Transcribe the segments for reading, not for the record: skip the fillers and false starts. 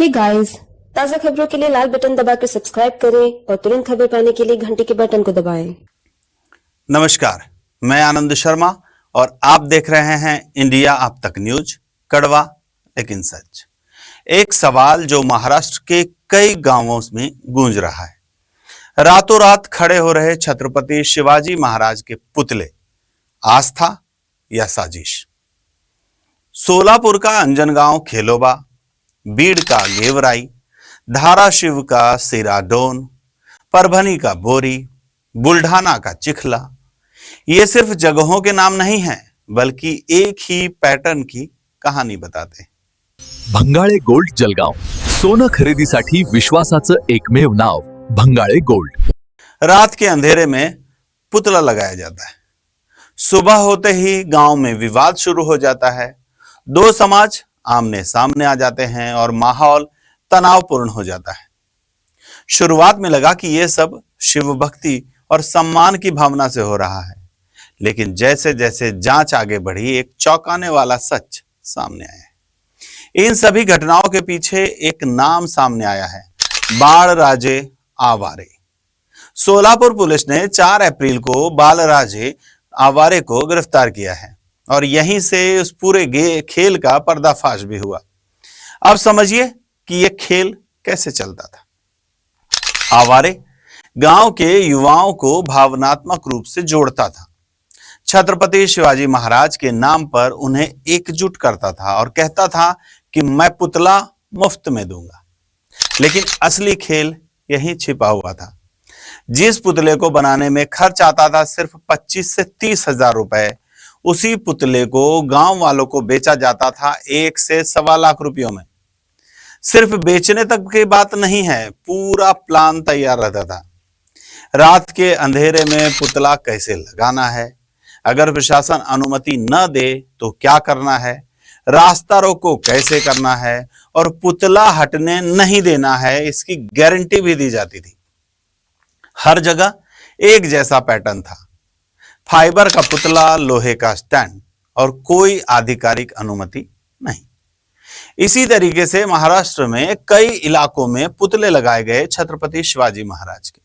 Hey guys, ताज़ा खबरों के लिए लाल बटन दबाकर सब्सक्राइब करें और तुरंत खबर पाने के लिए घंटी के बटन को दबाएं। नमस्कार, मैं आनंद शर्मा और आप देख रहे हैं इंडिया अब तक न्यूज, कड़वा लेकिन सच। एक सवाल जो महाराष्ट्र के कई गांवों में गूंज रहा है। रातों रात खड़े हो रहे छत्रपति शिवाजी महाराज के पुतले, आस्था या साजिश? सोलापुर का अंजनगांव खेलोबा, बीड़ का गेवराई, धाराशिव का सिराडोन, परभनी का बोरी, बुल्ढाना का चिखला, ये सिर्फ जगहों के नाम नहीं हैं, बल्कि एक ही पैटर्न की कहानी बताते हैं। भंगाळे गोल्ड जलगाव, सोनं खरेदीसाठी विश्वासाचं एकमेव नाव भंगाळे गोल्ड। रात के अंधेरे में पुतला लगाया जाता है। सुबह होते ही गांव में विवाद शुरू हो जाता है। दो समाज आमने सामने आ जाते हैं और माहौल तनावपूर्ण हो जाता है। शुरुआत में लगा कि यह सब शिव भक्ति और सम्मान की भावना से हो रहा है, लेकिन जैसे जैसे जांच आगे बढ़ी, एक चौंकाने वाला सच सामने आया है। इन सभी घटनाओं के पीछे एक नाम सामने आया है, बाळराजे आवारे। सोलापुर पुलिस ने 4 अप्रैल को बाळराजे आवारे को गिरफ्तार किया है और यहीं से उस पूरे खेल का पर्दाफाश भी हुआ। अब समझिए कि यह खेल कैसे चलता था। आवारे गांव के युवाओं को भावनात्मक रूप से जोड़ता था। छत्रपति शिवाजी महाराज के नाम पर उन्हें एकजुट करता था और कहता था कि मैं पुतला मुफ्त में दूंगा। लेकिन असली खेल यहीं छिपा हुआ था। जिस पुतले को बनाने में खर्च आता था सिर्फ 25 से 30 हजार रुपए, उसी पुतले को गांव वालों को बेचा जाता था 1 से सवा लाख रुपयों में। सिर्फ बेचने तक की बात नहीं है, पूरा प्लान तैयार रहता था। रात के अंधेरे में पुतला कैसे लगाना है, अगर प्रशासन अनुमति न दे तो क्या करना है, रास्ता रोको कैसे करना है और पुतला हटने नहीं देना है, इसकी गारंटी भी दी जाती थी। हर जगह एक जैसा पैटर्न था, फाइबर का पुतला, लोहे का स्टैंड और कोई आधिकारिक अनुमति नहीं। इसी तरीके से महाराष्ट्र में कई इलाकों में पुतले लगाए गए छत्रपति शिवाजी महाराज के।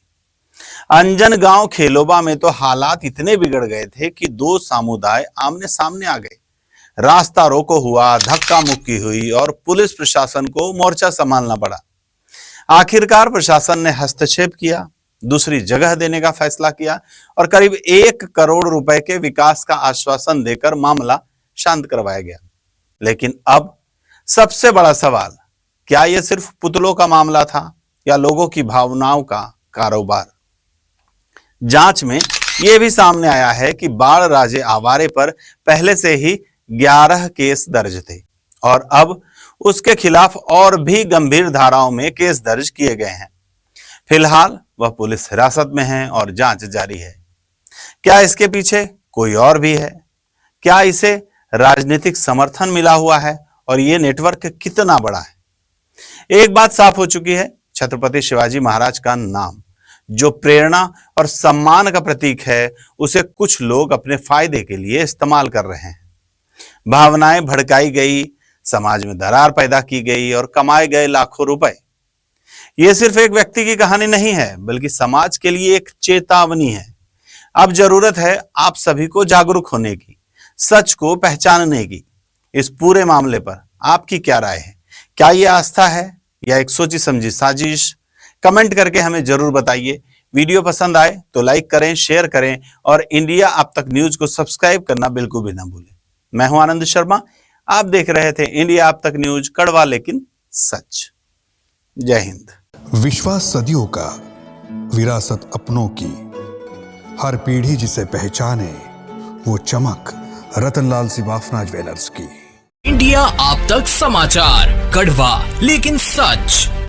अंजनगांव खेलोबा में तो हालात इतने बिगड़ गए थे कि 2 समुदाय आमने सामने आ गए। रास्ता रोको हुआ, धक्का मुक्की हुई और पुलिस प्रशासन को मोर्चा संभालना पड़ा। आखिरकार प्रशासन ने हस्तक्षेप किया, दूसरी जगह देने का फैसला किया और करीब 1 करोड़ रुपए के विकास का आश्वासन देकर मामला शांत करवाया गया। लेकिन अब सबसे बड़ा सवाल, क्या यह सिर्फ पुतलों का मामला था या लोगों की भावनाओं का कारोबार? जांच में यह भी सामने आया है कि बाळराजे आवारे पर पहले से ही 11 केस दर्ज थे और अब उसके खिलाफ और भी गंभीर धाराओं में केस दर्ज किए गए हैं। फिलहाल वह पुलिस हिरासत में है और जांच जारी है। क्या इसके पीछे कोई और भी है? क्या इसे राजनीतिक समर्थन मिला हुआ है और यह नेटवर्क कितना बड़ा है? एक बात साफ हो चुकी है, छत्रपति शिवाजी महाराज का नाम जो प्रेरणा और सम्मान का प्रतीक है, उसे कुछ लोग अपने फायदे के लिए इस्तेमाल कर रहे हैं। भावनाएं भड़काई गई, समाज में दरार पैदा की गई और कमाए गए लाखों रुपए। यह सिर्फ एक व्यक्ति की कहानी नहीं है, बल्कि समाज के लिए एक चेतावनी है। अब जरूरत है आप सभी को जागरूक होने की, सच को पहचानने की। इस पूरे मामले पर आपकी क्या राय है? क्या यह आस्था है या एक सोची समझी साजिश? कमेंट करके हमें जरूर बताइए। वीडियो पसंद आए तो लाइक करें, शेयर करें और इंडिया अब तक न्यूज को सब्सक्राइब करना बिल्कुल भी ना भूलें। मैं हूं आनंद शर्मा, आप देख रहे थे इंडिया अब तक न्यूज, कड़वा लेकिन सच। जय हिंद। विश्वास सदियों का, विरासत अपनों की, हर पीढ़ी जिसे पहचाने, वो चमक रतनलाल सिबाफना ज्वेलर्स की। इंडिया आप तक समाचार, कड़वा लेकिन सच।